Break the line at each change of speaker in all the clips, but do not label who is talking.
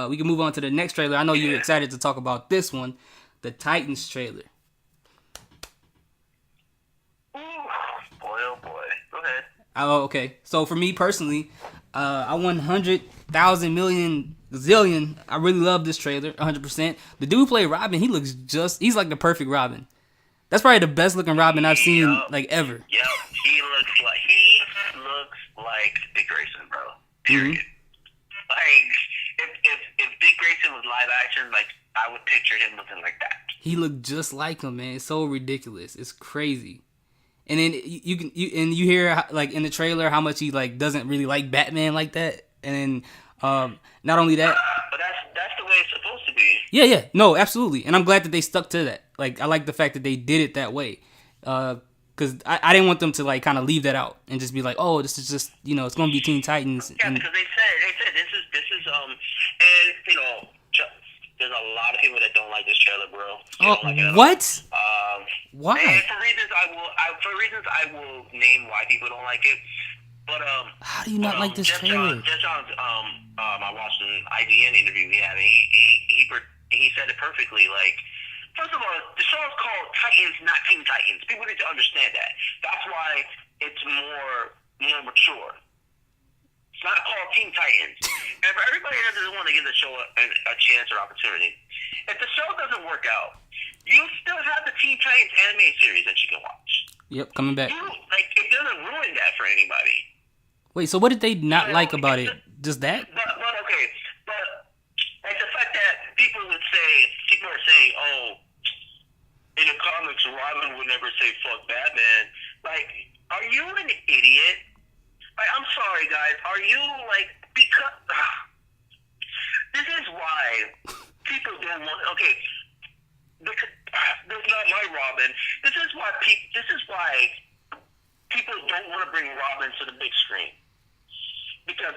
We can move on to the next trailer. I know you're excited to talk about this one, the Titans trailer.
Ooh, boy, oh boy. Go ahead.
Oh, okay. So for me personally, I 100,000 million zillion. I really love this trailer, 100%. The dude who played Robin, he's like the perfect Robin. That's probably the best looking Robin I've seen like ever.
Yep. He looks like Dick Grayson, bro. Period.
Mm-hmm.
Like if Dick Grayson was live action, like I would picture him looking like that.
He looked just like him, man. It's so ridiculous. It's crazy. And then you hear like in the trailer how much he like doesn't really like Batman like that. And then not only that,
but that's the way it's supposed to be.
Yeah, no, absolutely. And I'm glad that they stuck to that. Like I like the fact that they did it that way. Because I didn't want them to like kind of leave that out and just be like, oh, this is just it's gonna be Teen Titans.
Yeah, because they said this is and there's a lot of people that don't like this trailer, bro.
Like what? Why?
And for reasons I will name why people don't like it. But
how do you not like this trailer?
Just on I watched an IGN interview we had, and he said it perfectly. Like, first of all, the show is called Titans, not Teen Titans. People need to understand that. That's why it's more mature. It's not called Teen Titans. And for everybody that doesn't want to give the show a chance or opportunity, if the show doesn't work out, you still have the Teen Titans anime series that you can watch.
Yep, coming back.
It doesn't ruin that for anybody.
Wait, so what did they not like about it? Just that?
But okay, but like the fact that people are saying, oh, in the comics, Robin would never say fuck Batman. Like, are you an idiot? Like, I'm sorry, guys. Are you because this is why people don't want. Okay, this is not my Robin. This is why people don't want to bring Robin to the big screen, because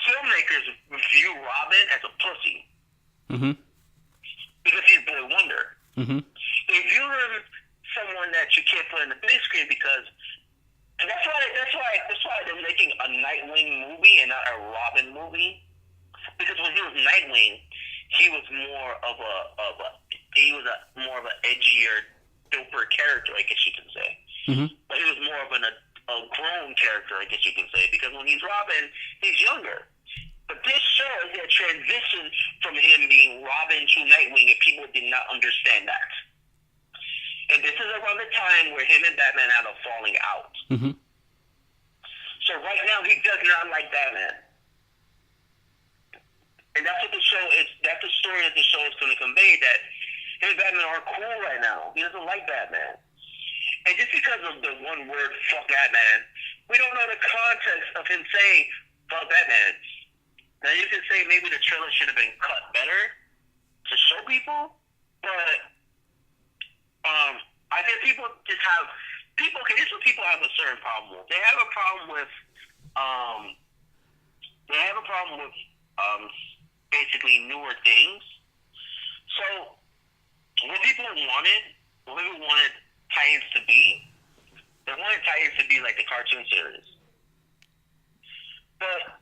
filmmakers view Robin as a pussy.
Mm-hmm.
Because he's Boy Wonder.
Mm-hmm.
They view him someone that you can't put in the big screen because. And that's why they're making a Nightwing movie and not a Robin movie. Because when he was Nightwing, he was more of an edgier, doper character, I guess you can say.
Mm-hmm.
But he was more of a grown character, I guess you can say. Because when he's Robin, he's younger. But this show is a transition from him being Robin to Nightwing, and people did not understand that. And this is around the time where him and Batman had a falling out.
Mm-hmm.
So right now, he does not like Batman. And that's what the show is. That's the story that the show is going to convey, that him and Batman are cool right now. He doesn't like Batman. And just because of the one word, fuck Batman, we don't know the context of him saying, fuck Batman. Now, you can say maybe the trailer should have been cut better to show people, but I think people just have this is what people have a certain problem with. They have a problem with basically newer things. So what people wanted Titans to be, they wanted Titans to be like the cartoon series. But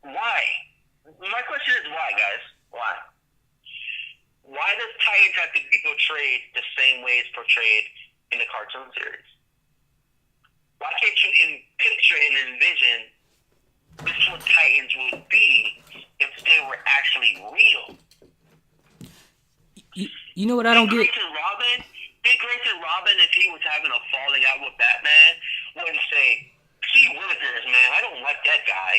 why? My question is why, guys? Why? Why does Titans have to be portrayed the same way it's portrayed in the cartoon series? Why can't you picture and envision this is what Titans would be if they were actually real?
You know what I don't get?
Dick Grayson Robin, if he was having a falling out with Batman, wouldn't say, "Gee Willikers, man, I don't like that guy."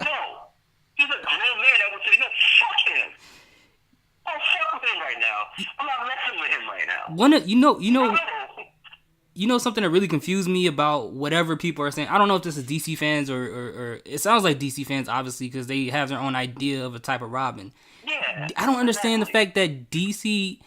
No. He's a grown man that would say, "No, fuck him. I'm fuck with him right now. I'm not messing with him right now."
You know something that really confused me about whatever people are saying. I don't know if this is DC fans or it sounds like DC fans, obviously, because they have their own idea of a type of Robin.
Yeah.
I don't understand the fact that DC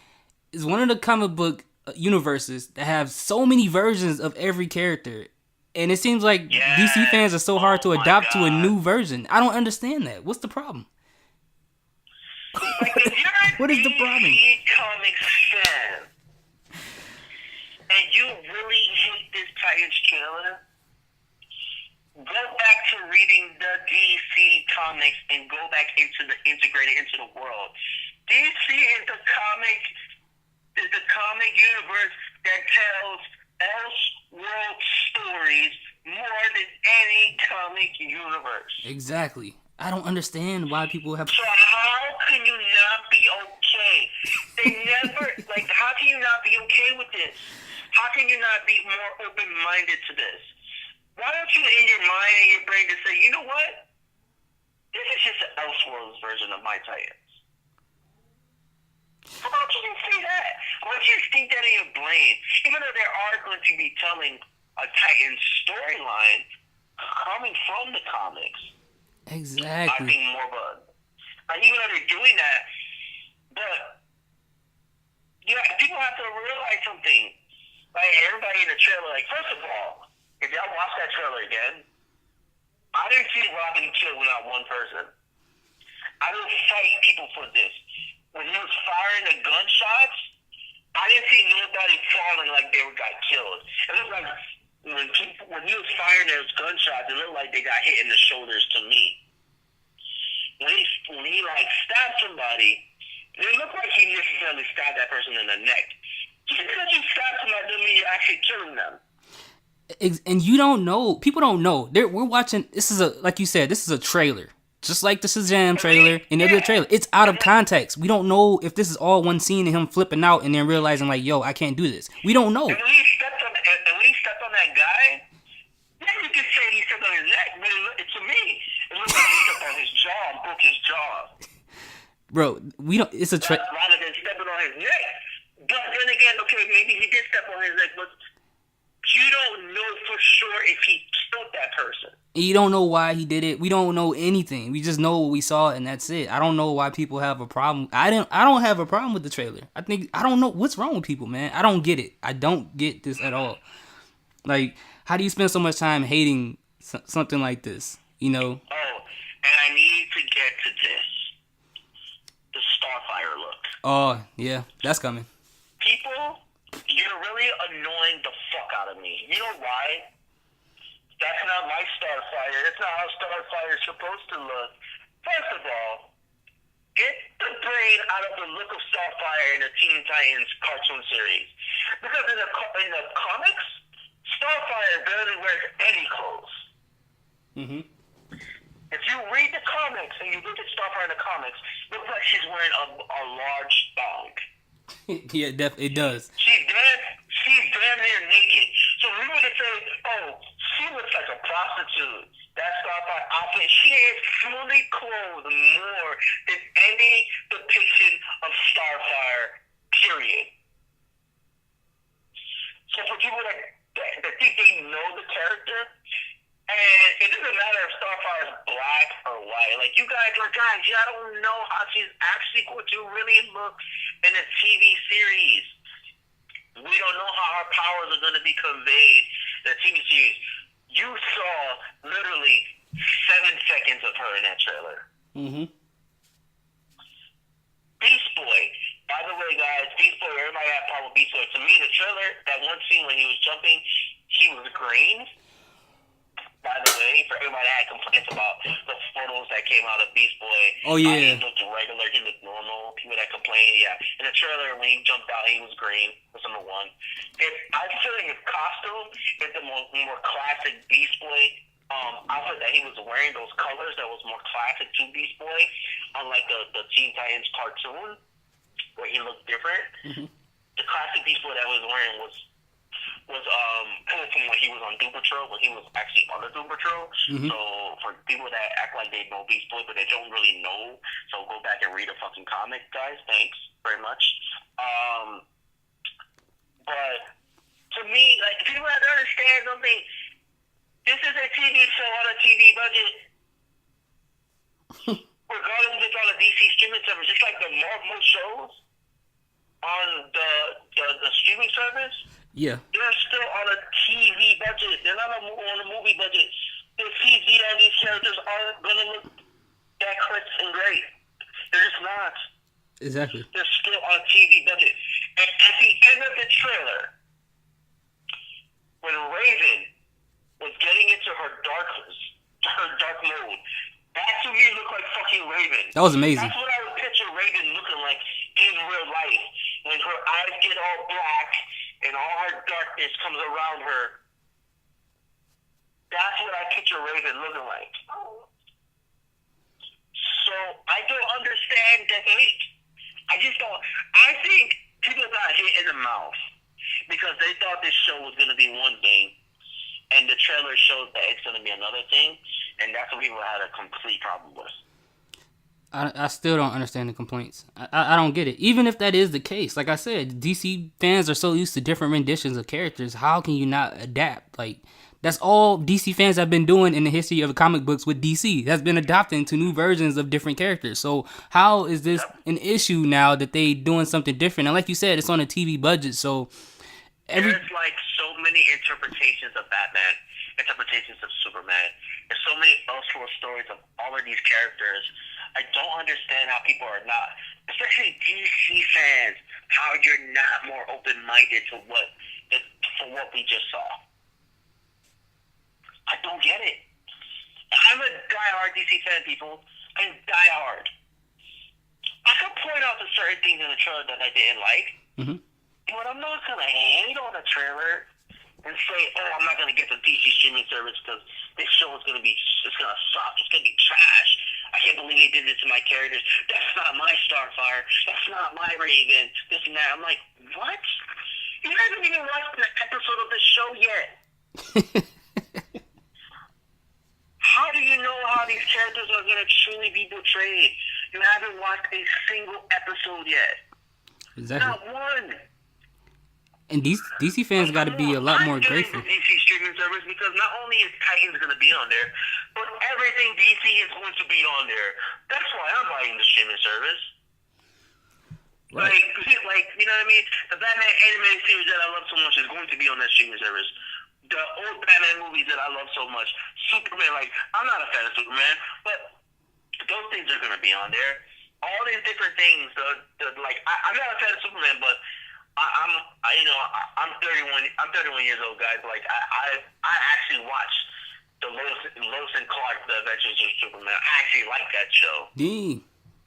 is one of the comic book universes that have so many versions of every character. And it seems like DC fans are so hard to adopt to a new version. I don't understand that. What's the problem?
Like, if you're
what is the problem?
DC Comics fan, and you really hate this Titans trailer, go back to reading the DC comics and go back into the integrated into the world. DC is the comic universe that tells else-world stories more than any comic universe.
Exactly. I don't understand why people have.
So how can you not be okay? They never, like, how can you not be okay with this? How can you not be more open-minded to this? Why don't you, in your mind and your brain, just say, you know what? This is just an Elseworlds version of my Titans. How about you just say that? I want you to think that in your brain. Even though they are going to be telling a Titan storyline coming from the comics. I
Exactly.
think more of even though they're doing that, but yeah, people have to realize something. Like everybody in the trailer, like first of all, if y'all watch that trailer again, I didn't see Robin kill not one person. I will fight people for this. When he was firing the gunshots, I didn't see nobody falling like they got killed. It looked like when he was firing those gunshots, it looked like they got hit in the shoulders to me. When he like stabbed somebody, it looked like he necessarily stabbed that person in the neck. Just because you stab somebody doesn't mean you're actually killing them.
And you don't know. People don't know. We're watching. This is like you said. This is a trailer, just like the Shazam trailer and the other trailer. It's out of context. We don't know if this is all one scene of him flipping out and then realizing like, yo, I can't do this. We don't know.
And when he stepped on that guy, then you could say he stepped on his neck. But to me, it looked like he stepped on his jaw and broke his jaw.
Bro, we don't. It's a
rather than stepping on his neck. But then again, okay, maybe he did step on his neck, but you don't know for sure if he killed that person.
You don't know why he did it. We don't know anything. We just know what we saw, and that's it. I don't know why people have a problem. I don't have a problem with the trailer. I don't know what's wrong with people, man. I don't get it. I don't get this at all. Like, how do you spend so much time hating something like this? You know?
Oh, and I need to get to this. The Starfire look.
Oh, yeah. That's coming.
People, you're really annoying the fuck out of me. You know why? That's not my Starfire. That's not how Starfire is supposed to look. First of all, get the brain out of the look of Starfire in the Teen Titans cartoon series. Because in the comics, Starfire barely wears any clothes.
Mm-hmm.
If you read the comics and you look at Starfire in the comics, it looks like she's wearing a large thong.
Yeah, it does.
She's damn near naked. So we would say, oh, she looks like a prostitute. That Starfire outfit, she is fully clothed more than any depiction of Starfire, period. So for people that think they know the character, and it doesn't matter if Starfire is black or white. Like, you guys are guys, y'all don't know how she's actually going to really look in a TV series. We don't know how her powers are going to be conveyed in a TV series. You saw literally 7 seconds of her in that trailer.
Mm-hmm.
Beast Boy. By the way, guys, Beast Boy, everybody had a problem with Beast Boy. To me, the trailer, that one scene when he was jumping, he was green. By the way, for everybody that had complaints about the photos that came out of Beast Boy.
Oh, yeah.
He looked regular, he looked normal. People that complained, yeah. In the trailer, when he jumped out, he was green. That's number one. I feel like his costume is the more classic Beast Boy outfit that he was wearing, those colors that was more classic to Beast Boy, unlike the Teen Titans cartoon, where he looked different.
Mm-hmm.
The classic Beast Boy that he was wearing was pulled from when he was on Doom Patrol, when he was actually on the Doom Patrol.
Mm-hmm.
So for people that act like they know Beast Boy, but they don't really know, so go back and read a fucking comic, guys. Thanks very much. But to me, like, people have to understand something. This is a TV show on a TV budget. Regardless if it's on a DC streaming service, just like the Marvel shows on the streaming service.
Yeah.
They're still on a TV budget. They're not on a movie budget. The CG on these characters aren't going to look that crisp and great. They're just not.
Exactly.
They're still on a TV budget. And at the end of the trailer, when Raven was getting into her dark mode. That to me looked like fucking Raven.
That was amazing.
That's what I would picture Raven looking like in real life. When her eyes get all black and all her darkness comes around her. That's what I picture Raven looking like. So I don't understand the hate. I just don't. I think people got hit in the mouth because they thought this show was going to be one thing, and the trailer shows that it's going to be another thing, and that's what people had a complete problem with.
I still don't understand the complaints. I don't get it. Even if that is the case, like I said, DC fans are so used to different renditions of characters. How can you not adapt? Like, that's all DC fans have been doing in the history of comic books with DC. That's been adopting to new versions of different characters. So how is this an issue now that they doing something different? And like you said, it's on a TV budget, so
there's like so many interpretations of Batman, interpretations of Superman. There's so many Elseworld stories of all of these characters. I don't understand how people are not, especially DC fans, how you're not more open-minded to what we just saw. I don't get it. I'm a diehard DC fan, people. I'm diehard. I could point out the certain things in the trailer that I didn't like, but I'm not gonna hate on the trailer and say, "Oh, I'm not gonna get the DC streaming service because this show is gonna suck. It's gonna be trash. I can't believe they did this to my characters. That's not my Starfire. That's not my Raven. This and that." I'm like, what? You haven't even watched an episode of the show yet. How do you know how these characters are going to truly be portrayed? You haven't watched a single episode yet.
Exactly.
Not one.
And DC fans got to be a lot more grateful.
I'm getting the DC streaming service because not only is Titans going to be on there, but everything DC is going to be on there. That's why I'm buying the streaming service.
Right.
Like, you know what I mean? The Batman animated series that I love so much is going to be on that streaming service. The old Batman movies that I love so much, Superman, like, I'm not a fan of Superman, but those things are going to be on there. All these different things, I'm not a fan of Superman, but I'm 31 years old, guys. Like, I actually watched the Lois and Clark, The Adventures of Superman. I actually like that show.
Dang.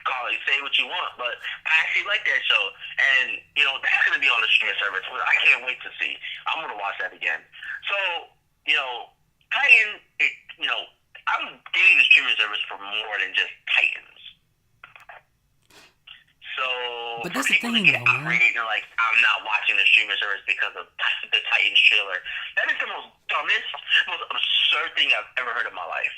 Call it, say what you want, but I actually like that show, and that's gonna be on the streaming service. I can't wait to see. I'm gonna watch that again. So Titan, I'm getting the streaming service for more than just Titans. So
but that's
for
the
people
thing,
to get
though, man.
outraged and like, I'm not watching the streaming service because of the Titans trailer, that is the most dumbest, most absurd thing I've ever heard in my life.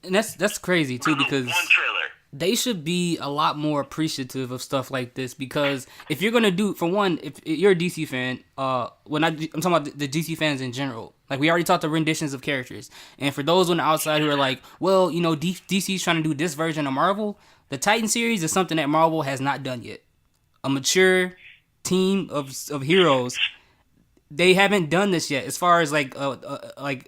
And that's crazy too, because
One trailer.
they should be a lot more appreciative of stuff like this. Because if you're gonna do, for one, if you're a DC fan, I'm talking about the DC fans in general. Like, we already talked the renditions of characters, and for those on the outside who are like, well, DC's trying to do this version of Marvel. The Titan series is something that Marvel has not done yet. A mature team of heroes. They haven't done this yet, as far as like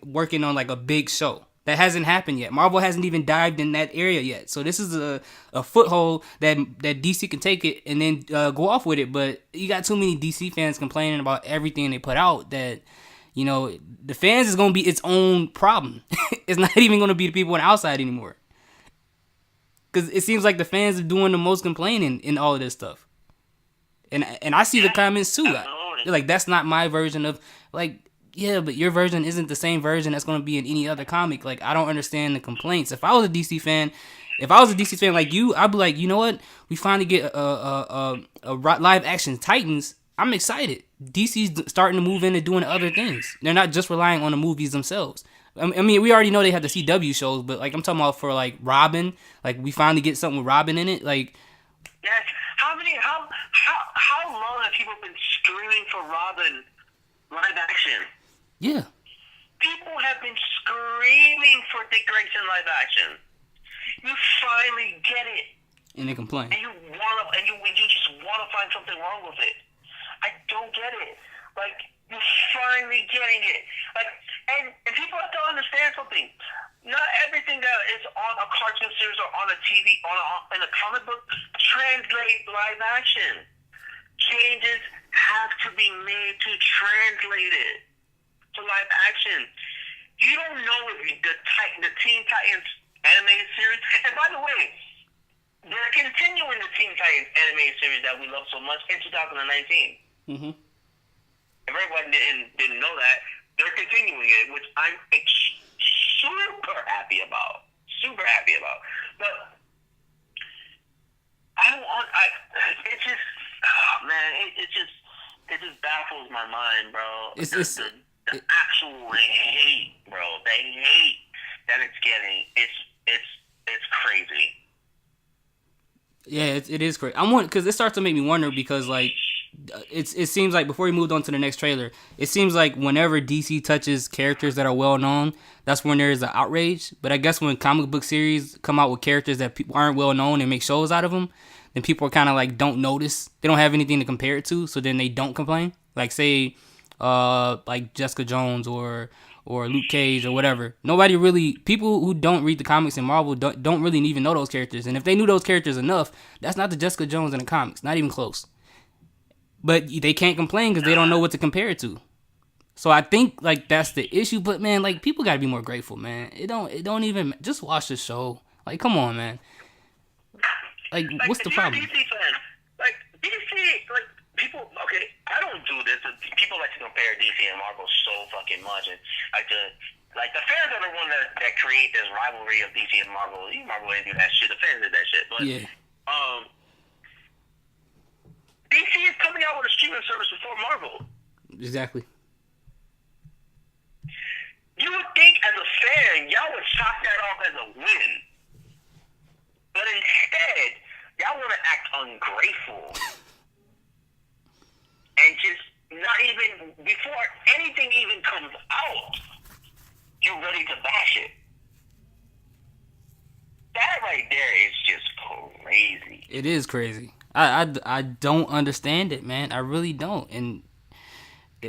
working on like a big show. That hasn't happened yet. Marvel hasn't even dived in that area yet. So this is a foothold that DC can take it and then go off with it. But you got too many DC fans complaining about everything they put out that, the fans is going to be its own problem. It's not even going to be the people on the outside anymore. Because it seems like the fans are doing the most complaining in all of this stuff. And I see the comments too. They're like, that's not my version of, like, yeah, but your version isn't the same version that's going to be in any other comic. Like, I don't understand the complaints. If I was a DC fan like you, I'd be like, you know what? We finally get a live action Titans. I'm excited. DC's starting to move into doing other things. They're not just relying on the movies themselves. I mean, we already know they have the CW shows, but like, I'm talking about for like Robin. Like, we finally get something with Robin in it. Like,
yes. How long have people been screaming for Robin live action?
Yeah.
People have been screaming for Dick Grayson live action. You finally get it.
And they complain.
And you just wanna find something wrong with it. I don't get it. Like, you're finally getting it. Like, and people have to understand something. Not everything that is on a cartoon series or on a TV, in a comic book, translate live action. Changes have to be made to translate it. to live action. You don't know if the Teen Titans animated series. And by the way, they're continuing the Teen Titans animated series that we love so much in 2019.
Mm-hmm.
If everyone didn't know that, they're continuing it, which I'm super happy about. Super happy about. But it just, oh man, it just baffles my mind, bro. The actual hate, bro. The hate that it's getting, it's crazy.
Yeah, it is crazy. Because it starts to make me wonder because like it seems like before we moved on to the next trailer, it seems like whenever DC touches characters that are well known, that's when there is an outrage. But I guess when comic book series come out with characters that people aren't well known and make shows out of them, then people are kind of like don't notice. They don't have anything to compare it to, so then they don't complain. Like say, like Jessica Jones or Luke Cage or whatever. Nobody really, people who don't read the comics in Marvel don't really even know those characters. And if they knew those characters enough, that's not the Jessica Jones in the comics, not even close. But they can't complain because they don't know what to compare it to. So I think like that's the issue. But man, like people gotta be more grateful, man. It don't even just watch the show. Like come on, man. Like what's the problem?
DC fan, like DC, like people. Okay, I don't do this. People like to compare DC and Marvel so fucking much, and like the fans are the one that create this rivalry of DC and Marvel. Marvel didn't do that shit. The fans did that shit. But
yeah.
DC is coming out with a streaming service before Marvel.
Exactly.
You would think as a fan, y'all would chalk that off as a win. But instead, y'all want to act ungrateful. And just not even, before anything even comes out, you're ready to bash it. That right there is just crazy.
It is crazy. I don't understand it, man. I really don't. And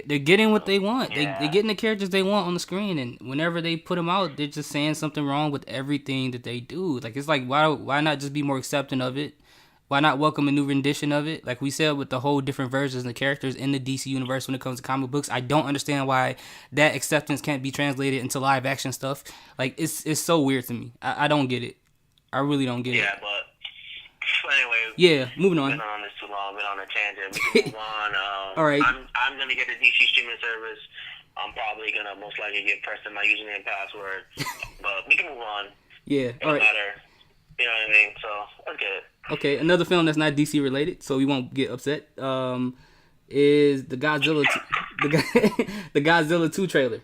they're getting what they want.
Yeah.
They're getting the characters they want on the screen. And whenever they put them out, they're just saying something wrong with everything that they do. Like, it's like, why not just be more accepting of it? Why not welcome a new rendition of it? Like we said, with the whole different versions of the characters in the DC universe when it comes to comic books, I don't understand why that acceptance can't be translated into live action stuff. Like, it's so weird to me. I don't get it. I really don't get it.
Yeah, but anyway.
Yeah, moving on.
Been on this too long. Been on a tangent. We can move on.
All right.
I'm gonna get the DC streaming service. I'm probably gonna most likely get Preston my username and password. But we can move on.
Yeah.
It doesn't matter. You know what I mean? So let's get it.
Okay, another film that's not DC related, so we won't get upset. Is the Godzilla the Godzilla 2 trailer.